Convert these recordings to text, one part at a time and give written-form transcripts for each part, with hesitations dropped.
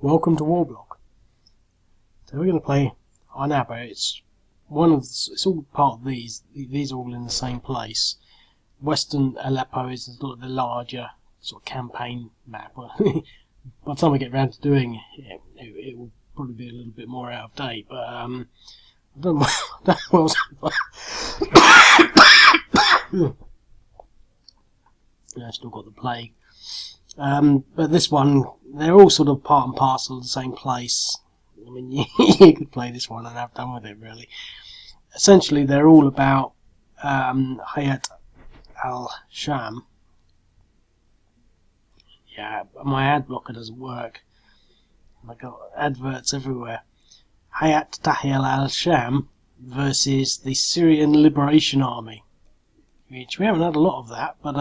Welcome to Warblock. So we're going to play Arnaba. It's all part of these. These are all in the same place. Western Aleppo is the larger sort of campaign map. By the time I get around to doing it, it will probably be a little bit more out of date. But I don't know what else. I've still got the plague. But this one, they're all sort of part and parcel of the same place. I mean, you could play this one and have done with it, really. Essentially, they're all about Hayat, al-Sham. Yeah, my ad blocker doesn't work. I've got adverts everywhere. Hayat, Tahrir, al-Sham versus the Syrian Liberation Army. Which we haven't had a lot of that, but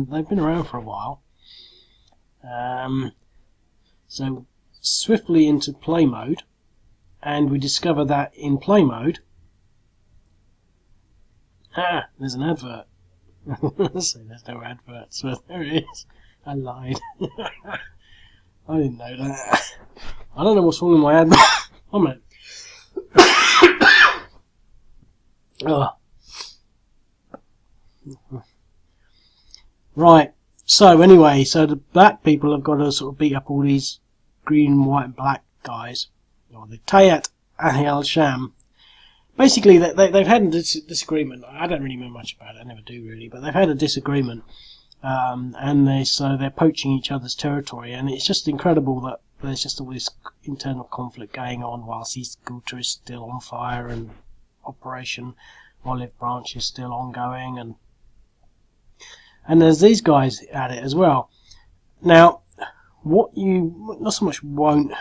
they've been around for a while. So swiftly into play mode, and we discover that in play mode, there's an advert. So there's no adverts, but there it is. I lied. I didn't know that. I don't know what's wrong with my advert. Oh man. Right. So anyway, so the black people have got to sort of beat up all these green, white, and black guys, or the Hayat al-Sham. Basically, they've had a disagreement. I don't really know much about it. I never do really, but they've had a disagreement, and they're poaching each other's territory, and it's just incredible that there's just all this internal conflict going on whilst East Ghouta is still on fire and Operation Olive Branch is still ongoing, and there's these guys at it as well. Now, what you not so much won't...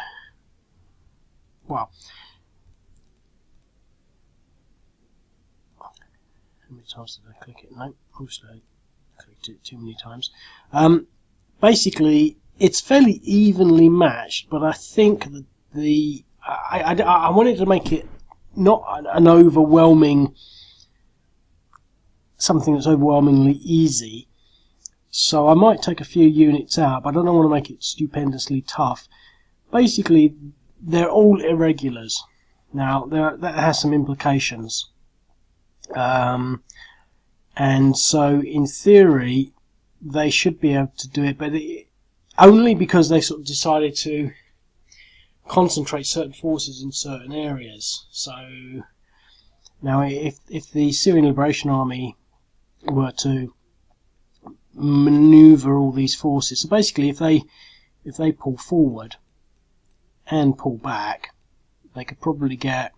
Well, how many times did I click it? No, obviously I clicked it too many times. Basically, it's fairly evenly matched, but I think that I wanted to make it not an overwhelming... something that's overwhelmingly easy. So I might take a few units out, but I don't want to make it stupendously tough. Basically, they're all irregulars. Now, that has some implications. And so, in theory, they should be able to do it, but only because they sort of decided to concentrate certain forces in certain areas. So, now if the Syrian Liberation Army were to maneuver all these forces, so basically if they pull forward and pull back, they could probably get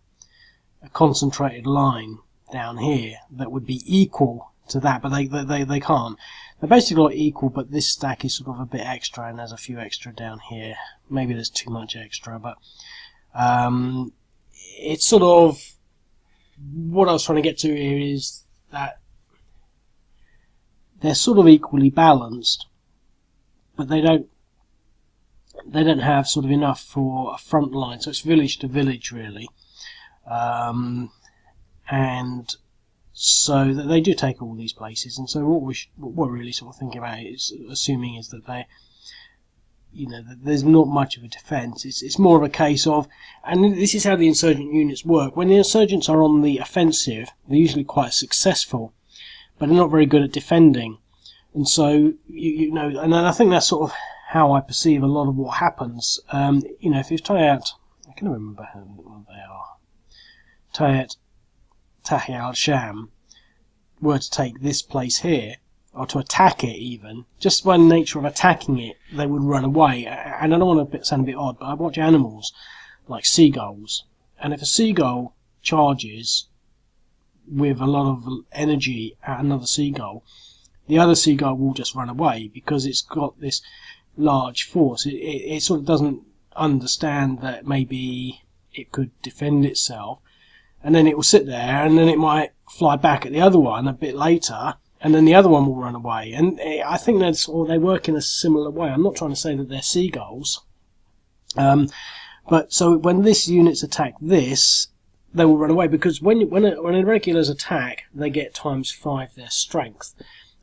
a concentrated line down here that would be equal to that, but they can't. They're basically not equal, but this stack is sort of a bit extra, and there's a few extra down here. Maybe there's too much extra, but it's sort of what I was trying to get to here is that they're sort of equally balanced, but they don't have sort of enough for a front line, so it's village to village really, and so that they do take all these places. And so what we're really sort of thinking about is assuming is that that there's not much of a defence. It's more of a case of, and this is how the insurgent units work. When the insurgents are on the offensive, they're usually quite successful, but they're not very good at defending. And so, and I think that's sort of how I perceive a lot of what happens. If you try out, I can remember what they are. Tahrir al-Sham were to take this place here, or to attack it even, just by the nature of attacking it, they would run away. And I don't want to sound a bit odd, but I watch animals like seagulls, and if a seagull charges with a lot of energy at another seagull, the other seagull will just run away because it's got this large force. It sort of doesn't understand that maybe it could defend itself, and then it will sit there, and then it might fly back at the other one a bit later, and then the other one will run away. And I think they work in a similar way. I'm not trying to say that they're seagulls, but so when this units attack this, they will run away, because when irregulars attack, they get ×5 their strength,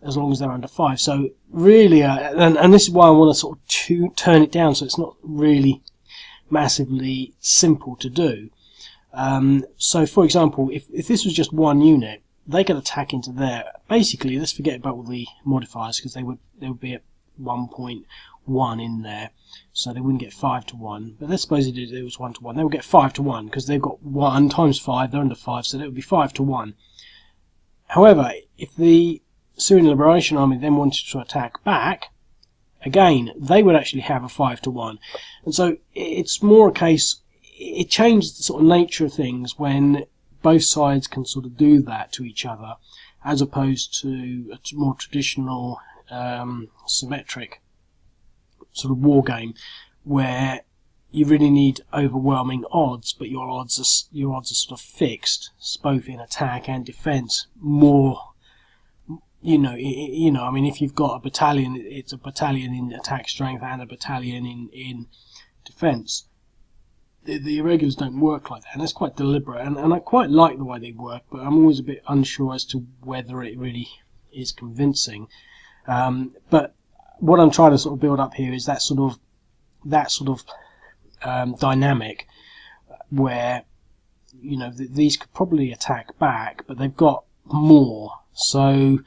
as long as they're under 5. So really, and this is why I want to sort of turn it down, so it's not really massively simple to do. So, for example, if this was just one unit, they could attack into there. Basically, let's forget about all the modifiers, because they would be at 1.1 in there, so they wouldn't get 5 to 1. But let's suppose it was 1 to 1. They would get 5 to 1 because they've got 1 times 5. They're under 5, so that would be 5 to 1. However, if the Syrian Liberation Army then wanted to attack back, again, they would actually have a 5 to 1. And so it's more a case. It changes the sort of nature of things when both sides can sort of do that to each other, as opposed to a more traditional symmetric sort of war game where you really need overwhelming odds, but your odds are sort of fixed, both in attack and defence. More, I mean, if you've got a battalion, it's a battalion in attack strength and a battalion in defence. The irregulars don't work like that, and that's quite deliberate, and I quite like the way they work, but I'm always a bit unsure as to whether it really is convincing. But what I'm trying to sort of build up here is that sort of dynamic where, these could probably attack back, but they've got more. So,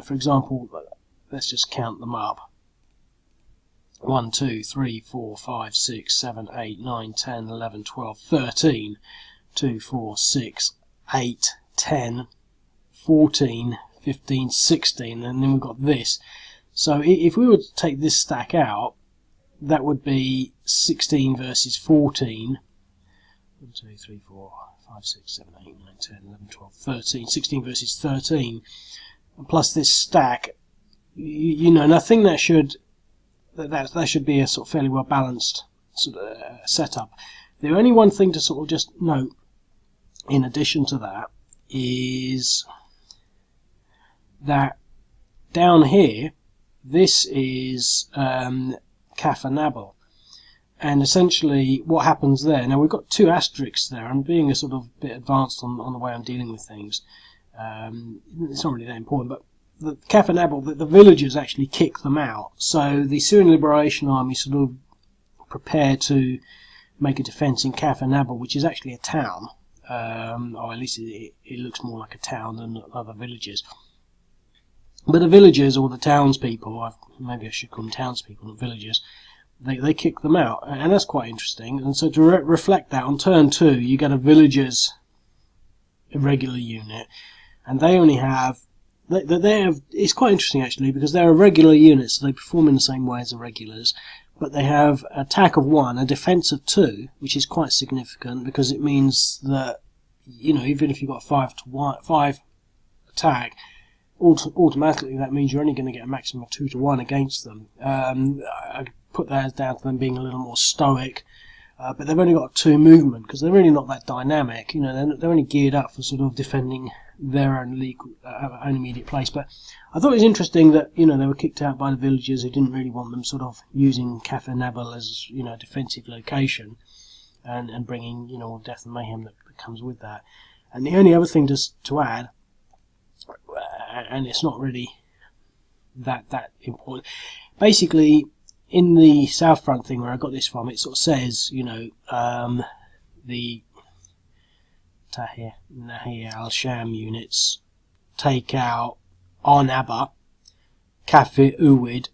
for example, let's just count them up. 1, 2, 3, 4, 5, 6, 7, 8, 9, 10, 11, 12, 13. 2, 4, 6, 8, 10, 14, 15, 16, and then we've got this. So if we were to take this stack out, that would be 16 versus 14. 1, 2, 3, 4, 5, 6, 7, 8, 9, 10, 11, 12, 13. 16 versus 13. And plus this stack, and I think that should be a sort of fairly well balanced sort of setup. The only one thing to sort of just note in addition to that is that down here, this is Kafr, and essentially what happens there, now we've got 2 asterisks there. I'm being a sort of bit advanced on the way I'm dealing with things. It's not really that important, but the Kafr, the villagers actually kick them out. So the Syrian Liberation Army sort of prepare to make a defence in Kafr, which is actually a town, or at least it looks more like a town than other villages. But the villagers, or the townspeople, maybe I should call them townspeople, not villagers, they kick them out, and that's quite interesting. And so to reflect that, on turn 2 you get a villagers irregular unit, and they only have it's quite interesting actually, because they're a regular unit, so they perform in the same way as the regulars, but they have attack of 1, a defence of 2, which is quite significant because it means that, even if you've got a 5 attack, automatically that means you're only going to get a maximum of 2 to 1 against them. I put that down to them being a little more stoic, but they've only got 2 movement because they're really not that dynamic. They're only geared up for sort of defending their own own immediate place. But I thought it was interesting that they were kicked out by the villagers who didn't really want them sort of using Kafr as a defensive location, and bringing all death and mayhem that comes with that. And the only other thing to add, and it's not really that important, basically in the South Front thing where I got this from, it sort of says the Tahrir, al-Sham units take out Arnaba, Kafr, Oweid,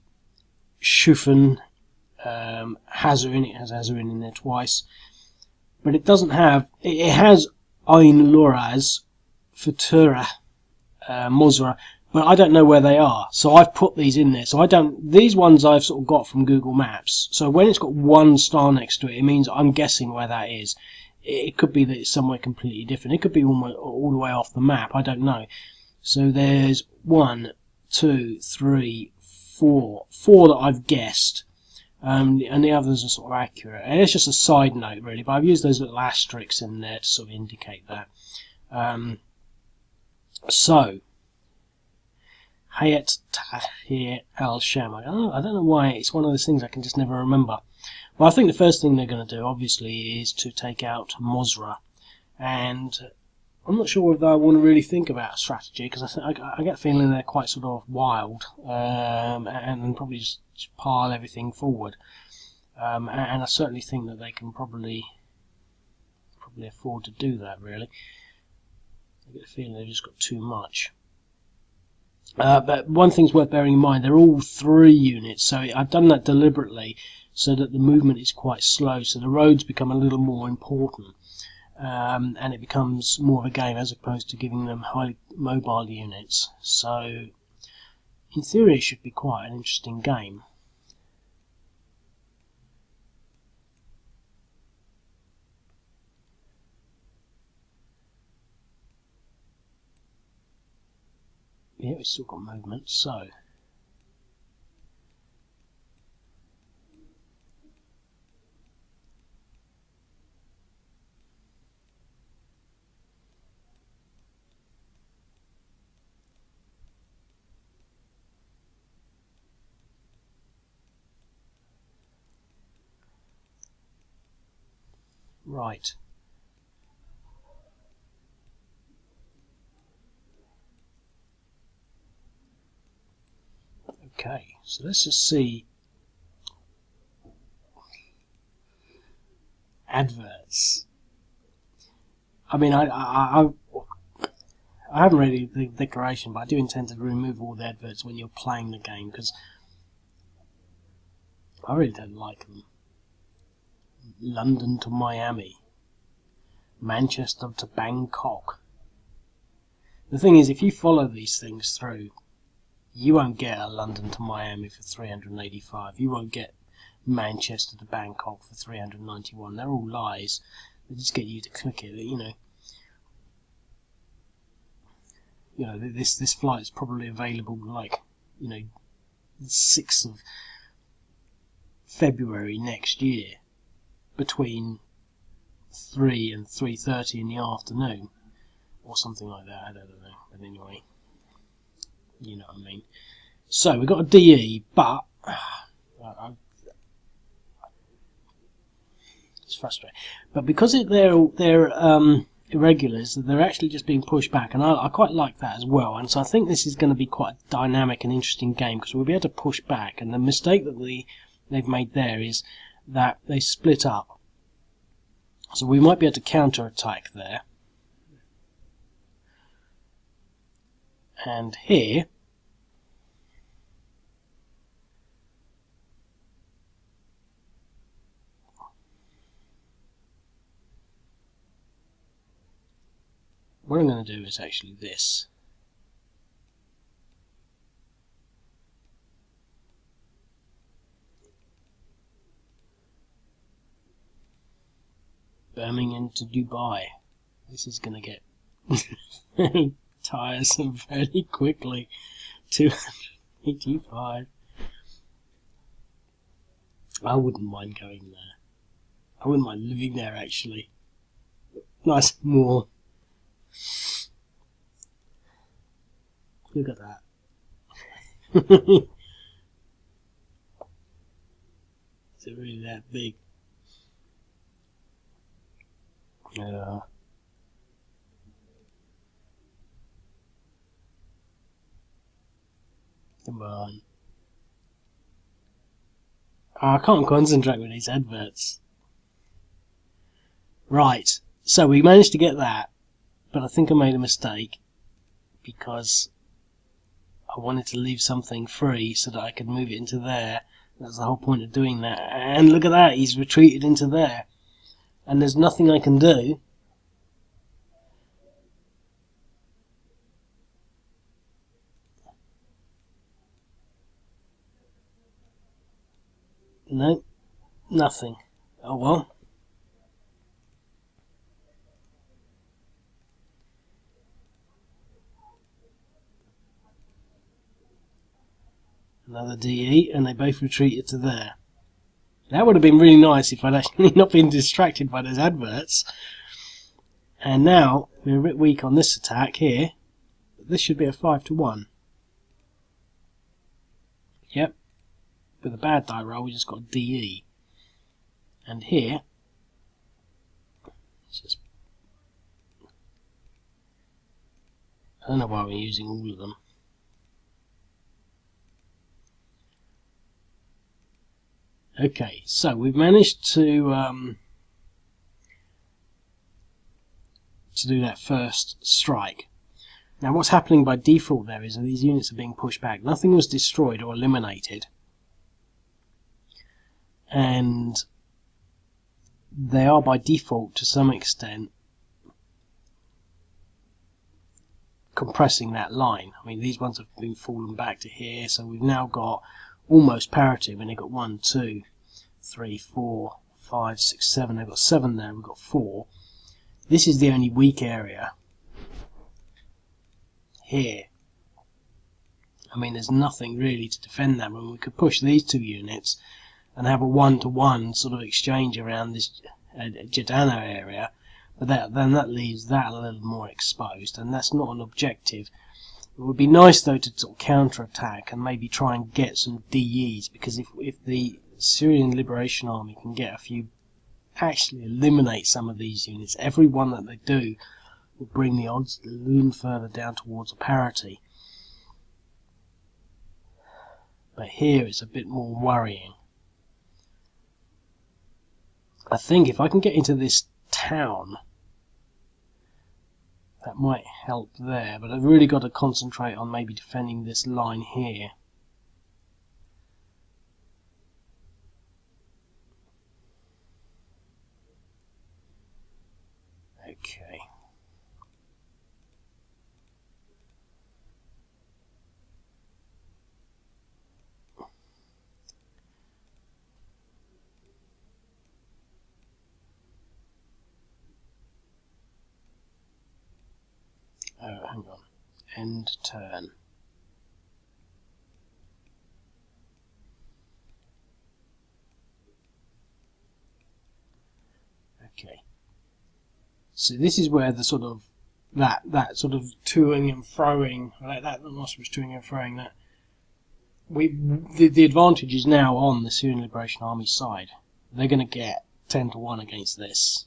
Sfuhen, Hazarin. It has Hazarin in there twice, but it doesn't have. It has Laruz, Ftireh, Mozra, but I don't know where they are, so I've put these in there. So these ones I've sort of got from Google Maps. So when it's got 1 star next to it, it means I'm guessing where that is. It could be that it's somewhere completely different. It could be all the way off the map. I don't know. So there's 1, 2, 3, 4 that I've guessed, and the others are sort of accurate. And it's just a side note, really, but I've used those little asterisks in there to sort of indicate that. So, Hayat, Tahrir, al-Sham. I don't know why. It's one of those things I can just never remember. Well, I think the first thing they're going to do, obviously, is to take out Mozra. And I'm not sure whether I want to really think about a strategy, because I get the feeling they're quite sort of wild, and probably just pile everything forward. and I certainly think that they can probably afford to do that, really. I get a feeling they've just got too much. But one thing's worth bearing in mind, they're all 3 units, so I've done that deliberately so that the movement is quite slow, so the roads become a little more important, and it becomes more of a game as opposed to giving them highly mobile units. So in theory it should be quite an interesting game. Yeah, we've still got movement, so right. Okay, so let's just see adverts. I mean, I haven't read the declaration, but I do intend to remove all the adverts when you're playing the game, because I really don't like them. London to Miami, Manchester to Bangkok. The thing is, if you follow these things through, you won't get a London to Miami for 385. You won't get Manchester to Bangkok for 391. They're all lies. They just get you to click it. You know, this flight is probably available, like, you know, the 6th of February next year, between 3 and 3:30 in the afternoon, or something like that. I don't know. But anyway, you know what I mean. So we've got a DE, but it's frustrating. But because they're irregulars, they're actually just being pushed back, and I quite like that as well. And so I think this is going to be quite a dynamic and interesting game, because we'll be able to push back. And the mistake that they've made there is that they split up. So we might be able to counter-attack there. And here, what I'm going to do is actually this. Birmingham to Dubai. This is going to get very tiresome very quickly. 285. I wouldn't mind going there. I wouldn't mind living there, actually. Nice and warm. Look at that. Is it really that big? Yeah. Come on. Oh, I can't concentrate with these adverts. Right, so we managed to get that, but I think I made a mistake, because I wanted to leave something free so that I could move it into there. That's the whole point of doing that. And look at that, he's retreated into there. And there's nothing I can do. No, nothing. Oh well. Another DE, and they both retreated to there. That would have been really nice if I'd actually not been distracted by those adverts. And now, we're a bit weak on this attack here. This should be a 5-1. Yep. With a bad die roll, we just got a DE. And here, it's just, I don't know why we're using all of them. Okay, so we've managed to do that first strike. Now what's happening by default there is that these units are being pushed back. Nothing was destroyed or eliminated, and they are by default to some extent compressing that line. I mean, these ones have been fallen back to here, so we've now got almost parity. When they've got 1, 2, 3, 4, 5, 6, 7, they've got 7 there, we've got 4. This is the only weak area here. I mean, there's nothing really to defend that when we could push these two units and have a one-to-one sort of exchange around this Jadana area, but then that leaves that a little more exposed, and that's not an objective. It would be nice though to sort of counter-attack and maybe try and get some DEs, because if the Syrian Liberation Army can get a few, actually eliminate some of these units, every one that they do will bring the odds a little further down towards a parity. But here it's a bit more worrying. I think if I can get into this town, that might help there, but I've really got to concentrate on maybe defending this line here. Okay. Oh, hang on. End turn. Okay. So this is where the sort of that sort of toing and froing, like that Mozra was toing and froing, that the advantage is now on the Syrian Liberation Army side. They're going to get 10-1 against this.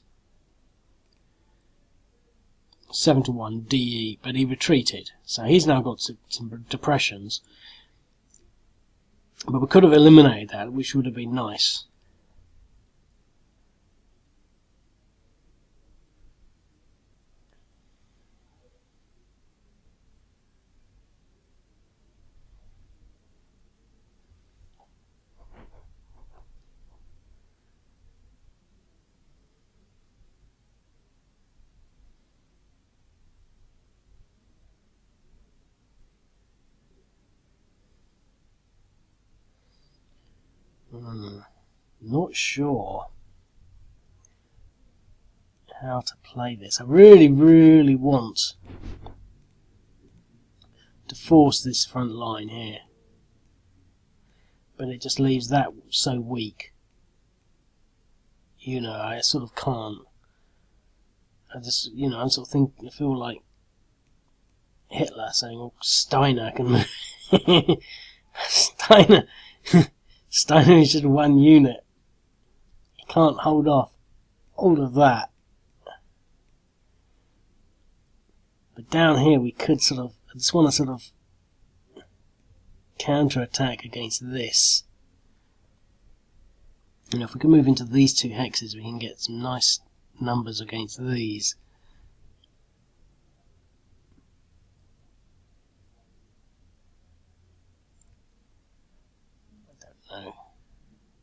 7-1 DE, but he retreated, so he's now got some depressions. But we could have eliminated that, which would have been nice. Not sure how to play this. I really want to force this front line here, but it just leaves that so weak. You know, I sort of can't. I just, you know, I sort of think, I feel like Hitler saying, "Oh, Steiner can move." Steiner is just one unit. He can't hold off all of that. But down here we could sort of, I just want to sort of counter-attack against this. You know, if we can move into these two hexes, we can get some nice numbers against these. I don't know.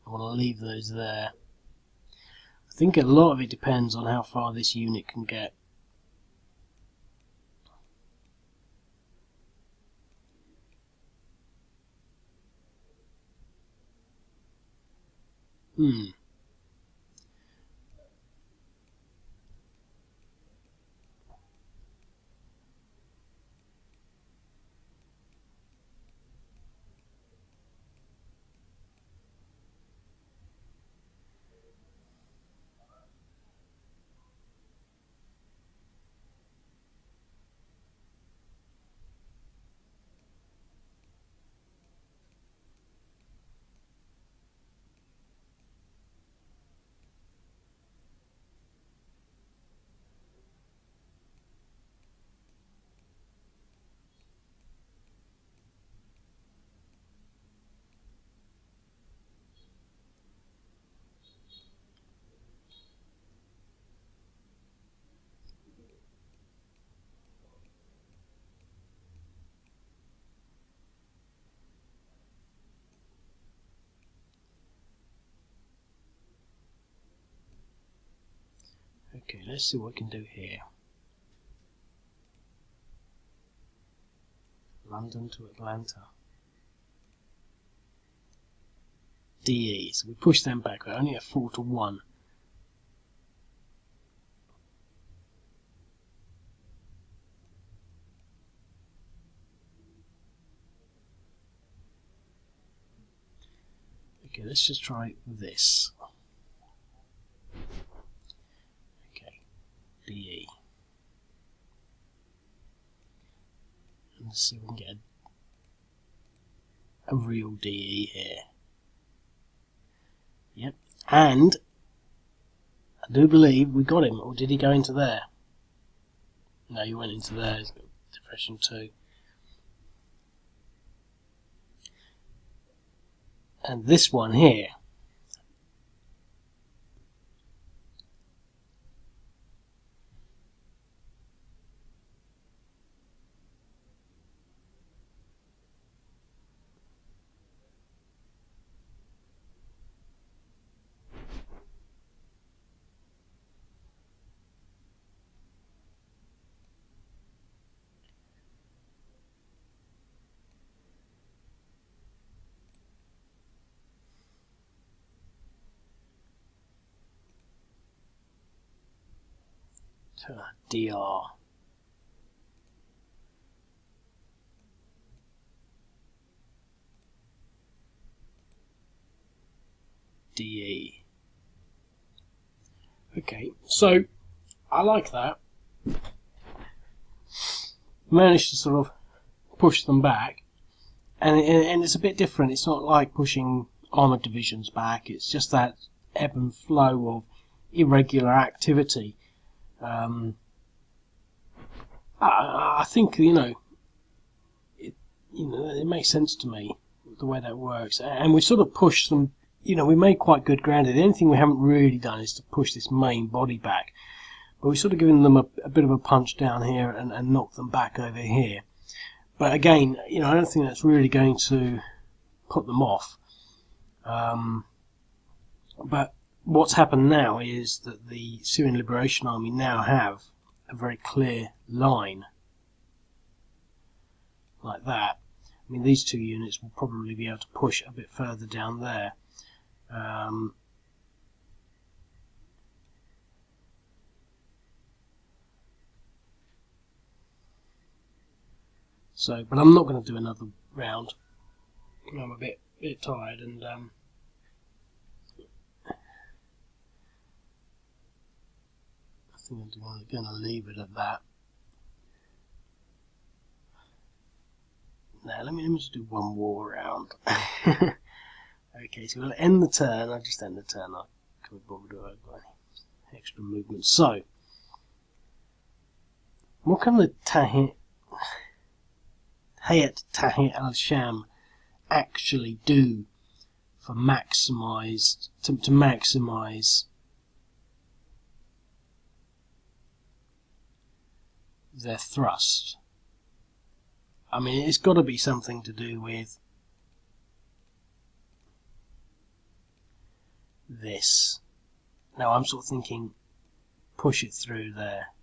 I want to leave those there. I think a lot of it depends on how far this unit can get. Okay, let's see what we can do here. London to Atlanta. DE, so we push them back. We're only at 4 to 1. Okay, let's just try this. Okay, DE. Let's see if we can get a real DE here. Yep, and I do believe we got him, or did he go into there? No, he went into there. He's got depression 2. And this one here, DR. DE. Okay, so I like that. Managed to sort of push them back, and it's a bit different. It's not like pushing armoured divisions back. It's just that ebb and flow of irregular activity. I think it makes sense to me the way that works, and we sort of pushed them. We made quite good ground. The only thing we haven't really done is to push this main body back, but we've sort of given them a bit of a punch down here and knocked them back over here. But again, I don't think that's really going to put them off. But what's happened now is that the Syrian Liberation Army now have a very clear line like that. I mean, these two units will probably be able to push a bit further down there. But I'm not going to do another round. I'm a bit tired, and I think I'm going to leave it at that. Now, let me just do one more round. Okay, so we'll end the turn. I'll just end the turn. I can't bother to have any extra movement. So, what can the Hayat Tahrir al-Sham actually do for to maximise their thrust? I mean, it's got to be something to do with this. Now, I'm sort of thinking, push it through there.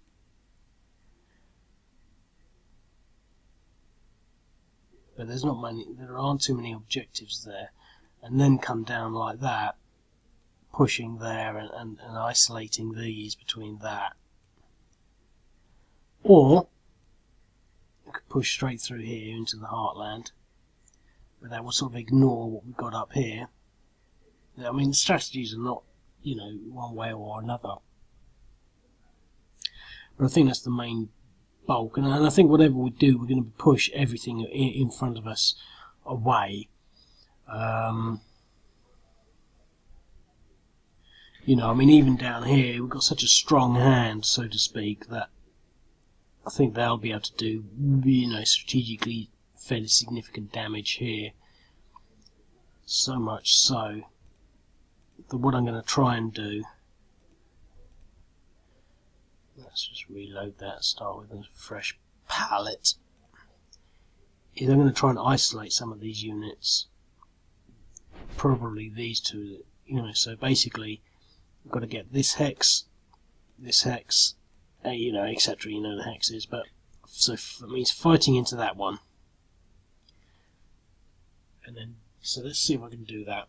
But there aren't too many objectives there. And then come down like that, pushing there and isolating these between that. Or, we could push straight through here into the heartland, but that will sort of ignore what we've got up here. I mean, the strategies are not, one way or another. But I think that's the main bulk, and I think whatever we do, we're going to push everything in front of us away. I mean, even down here, we've got such a strong hand, so to speak, that I think they'll be able to do, strategically fairly significant damage here. So much so that what I'm going to try and do, let's just reload that, start with a fresh palette, is I'm going to try and isolate some of these units, probably these two, so basically I've got to get this hex this hex, you know, etc. You know the hexes, but so that means fighting into that one, and then so let's see if I can do that.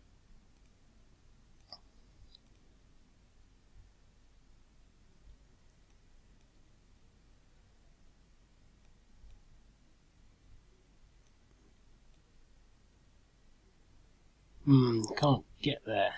Can't get there.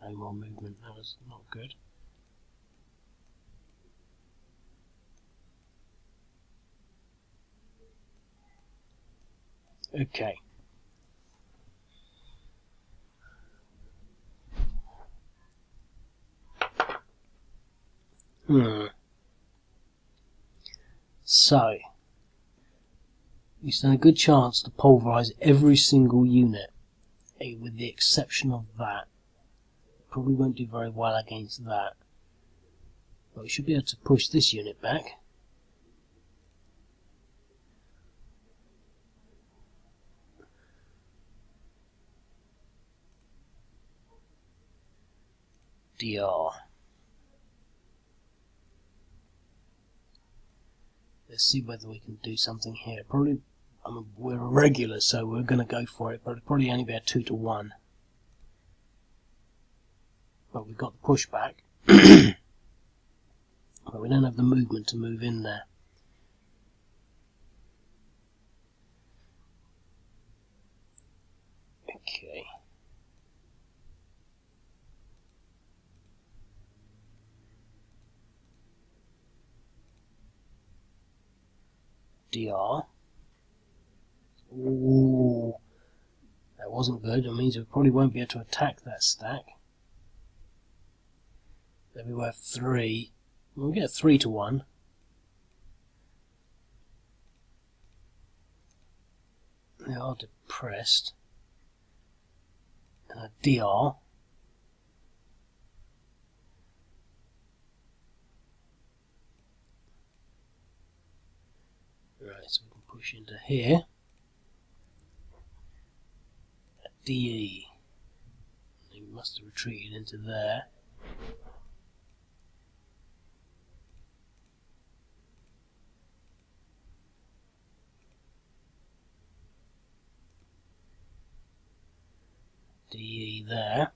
No more movement, that was not good. Okay. So, you stand a good chance to pulverise every single unit, with the exception of that. Probably won't do very well against that, but we should be able to push this unit back. DR. Let's see whether we can do something here. Probably, I mean, we're a regular, so we're going to go for it, but it'll probably only be a 2-to-1. But we've got the pushback, but we don't have the movement to move in there. Okay. DR. Ooh, that wasn't good. It means we probably won't be able to attack that stack. Then we have 3. We'll get 3-to-1. They are depressed. And a DR. Right, so we can push into here. A DE. He must have retreated into there. DE there.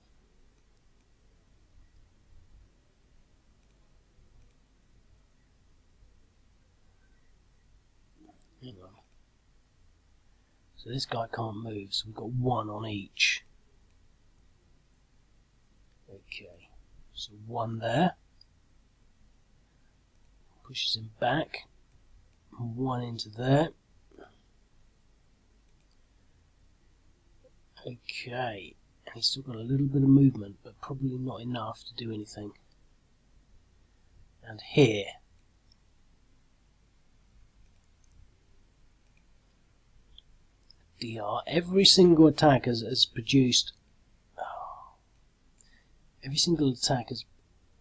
Hang on. So this guy can't move, so we've got 1 on each. Okay, so 1 there. Pushes him back. 1 into there. Okay, and he's still got a little bit of movement, but probably not enough to do anything. And here. DR. Every single attack has produced. Oh, every single attack has.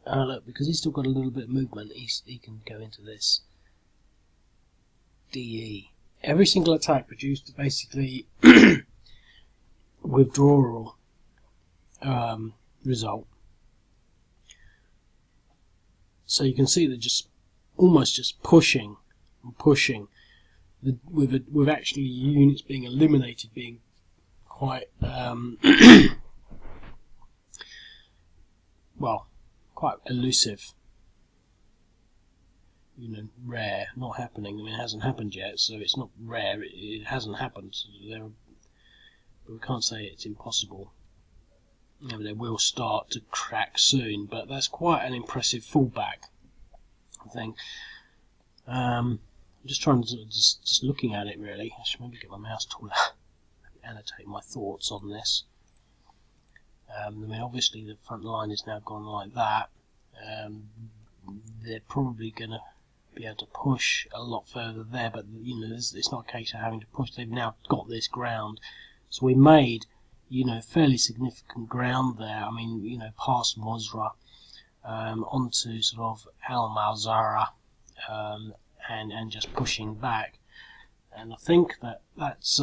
Oh look, because he's still got a little bit of movement, he can go into this. DE. Every single attack produced basically withdrawal result. So you can see they're just almost just pushing and pushing. With actually units being eliminated being quite well, quite elusive, you know, rare, not happening. I mean, it hasn't happened yet, so it's not rare. It hasn't happened. So but we can't say it's impossible. They will start to crack soon, but that's quite an impressive fallback, I think. I'm just trying to just looking at it really. I should maybe get my mouse tool out, annotate my thoughts on this. I mean, obviously the front line is now gone like that. They're probably going to be able to push a lot further there, but you know, it's not a case of having to push. They've now got this ground, so we made, you know, fairly significant ground there. I mean, you know, past Mozra, onto sort of al-Mawzara, and just pushing back. And I think that's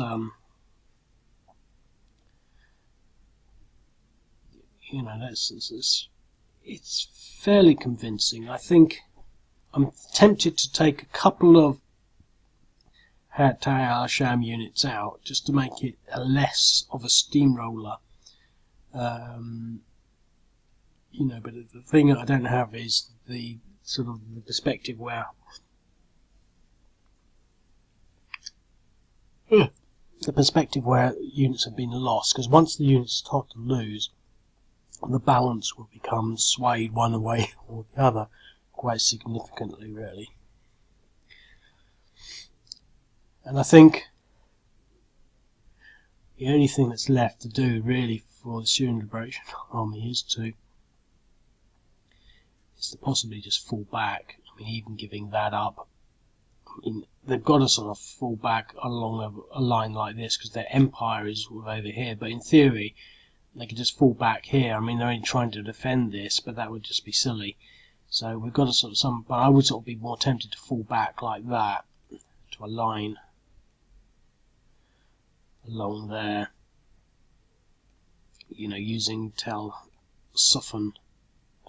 you know, it's fairly convincing. I think I'm tempted to take a couple of Hayat al-Sham units out just to make it less of a steamroller. You know, but the thing that I don't have is the sort of the perspective where units have been lost, because once the units start to lose, the balance will become swayed one way or the other quite significantly, really. And I think the only thing that's left to do really for the Syrian Liberation Army is to possibly just fall back. I mean, even giving that up, I mean, they've got to sort of fall back along a line like this because their empire is over here, but in theory they could just fall back here. I mean, they're only trying to defend this, but that would just be silly. So we've got to sort of but I would sort of be more tempted to fall back like that to a line along there, you know, using Sufuhn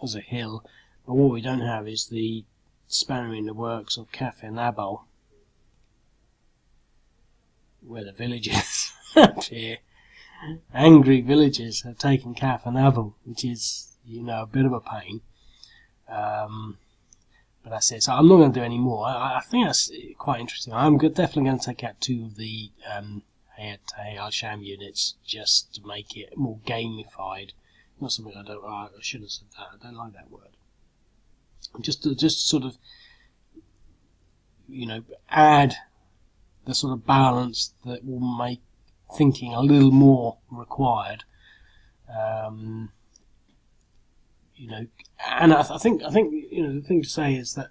as a hill. But what we don't have is the spanner in the works of Kafr, where the villagers up here, angry villagers, have taken Kafr, which is, you know, a bit of a pain. But that's it. So I'm not going to do any more. I think that's quite interesting. I'm definitely going to take out two of the Hayat al-Sham units just to make it more gamified. Not something I should have said that. I don't like that word. Just to sort of, you know, add the sort of balance that will make thinking a little more required. You know, and I think you know, the thing to say is that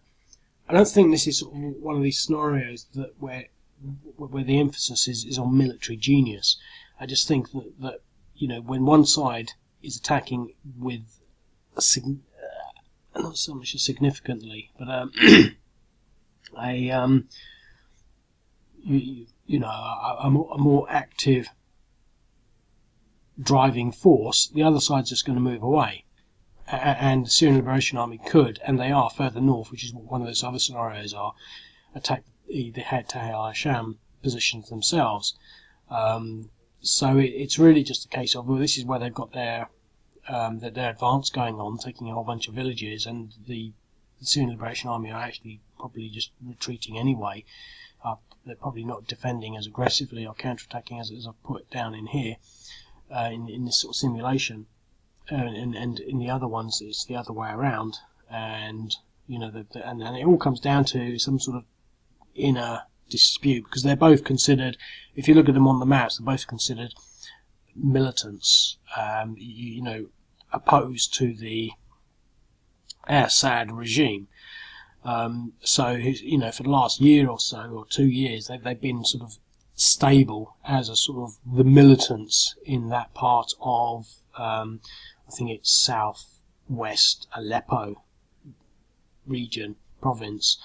I don't think this is sort of one of these scenarios that where the emphasis is on military genius. I just think that you know, when one side is attacking with not so much as significantly, but you know, a more active driving force, the other side's just going to move away. And the Syrian Liberation Army could, and they are further north, which is what one of those other scenarios are, attack the Hayat al-Sham positions themselves. So it's really just a case of, well, this is where they've got their advance going on, taking a whole bunch of villages, and the Syrian Liberation Army are actually probably just retreating anyway. They're probably not defending as aggressively or counter-attacking as I've put down in here, in this sort of simulation. And in the other ones, it's the other way around. And, you know, and it all comes down to some sort of inner dispute, because they're both considered, if you look at them on the maps, they're both considered militants, you know, opposed to the Assad regime. So, you know, for the last year or so, or 2 years, they've been sort of stable as a sort of the militants in that part of, I think it's southwest Aleppo region, province.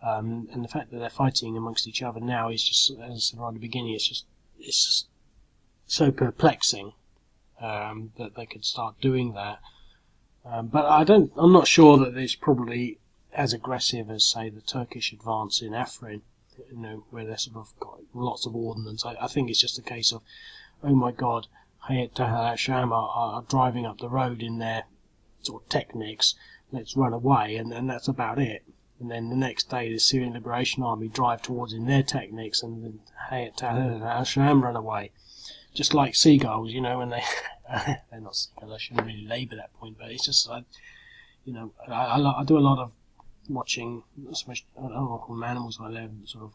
And the fact that they're fighting amongst each other now is just, as I said right at the beginning, it's just so perplexing that they could start doing that. But I'm not sure that it's probably as aggressive as, say, the Turkish advance in Afrin, you know, where they're sort of got lots of ordnance. I think it's just a case of, oh my God, Hayat al-Sham are driving up the road in their sort of technics, let's run away, and that's about it. And then the next day the Syrian Liberation Army drive towards in their techniques, and then Hayat al-Sham run away. just like seagulls, you know, when they they're not seagulls. I shouldn't really labour that point, but it's just I do a lot of watching. Not so much, I don't want to call them animals like they're sort of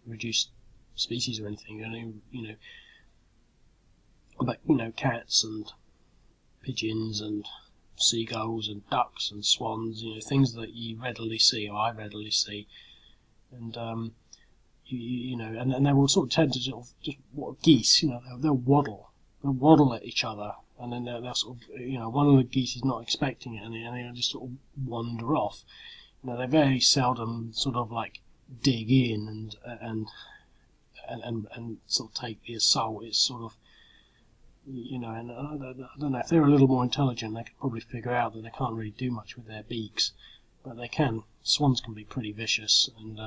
reduced species or anything. But cats and pigeons and seagulls and ducks and swans, things that you readily see, or I readily see, and and they will sort of tend to just geese, they'll waddle at each other, and then they'll sort of, one of the geese is not expecting it, and they'll just sort of wander off. They very seldom sort of like dig in and sort of take the assault. It's sort of, and I don't know, if they're a little more intelligent, they could probably figure out that they can't really do much with their beaks, but they can. Swans can be pretty vicious, and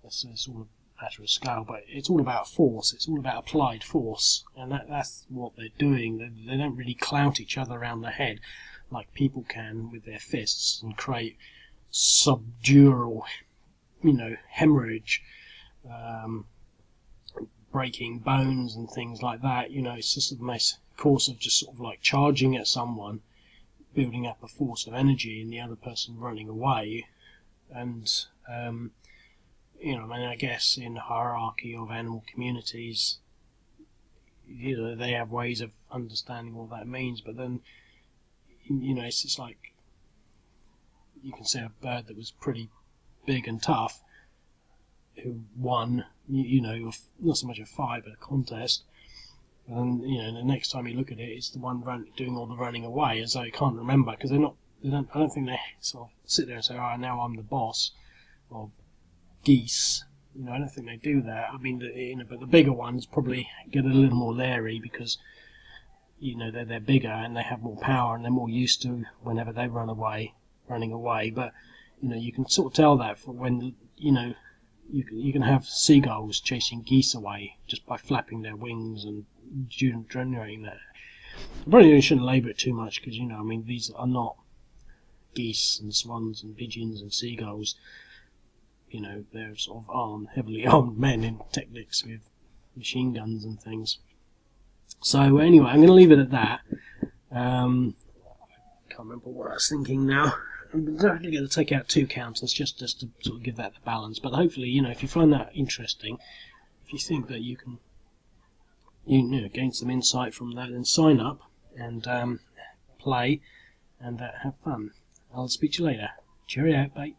it's all a matter of scale, but it's all about force. It's all about applied force, and that's what they're doing. They don't really clout each other around the head like people can with their fists and create subdural, hemorrhage, breaking bones and things like that. It's just a nice course of just sort of like charging at someone, building up a force of energy, and the other person running away. And I guess in the hierarchy of animal communities, they have ways of understanding what that means, but then it's just like, you can say a bird that was pretty big and tough, who won, not so much a fight, but a contest. And the next time you look at it, it's the one doing all the running away, as though you can't remember, because I don't think they sort of sit there and say, "Oh, now I'm the boss of geese." I don't think they do that. I mean, but the bigger ones probably get a little more leery because they're bigger and they have more power and they're more used to whenever they running away. But you can sort of tell that for when you can have seagulls chasing geese away just by flapping their wings and generating that. I probably shouldn't labour it too much because these are not geese and swans and pigeons and seagulls. They're sort of heavily armed men in techniques with machine guns and things. So anyway, I'm going to leave it at that. I can't remember what I was thinking now. I'm definitely going to take out 2 counters just to sort of give that the balance. But hopefully, if you find that interesting, if you think that you can gain some insight from that, then sign up and play and have fun. I'll speak to you later. Cheerio, bye.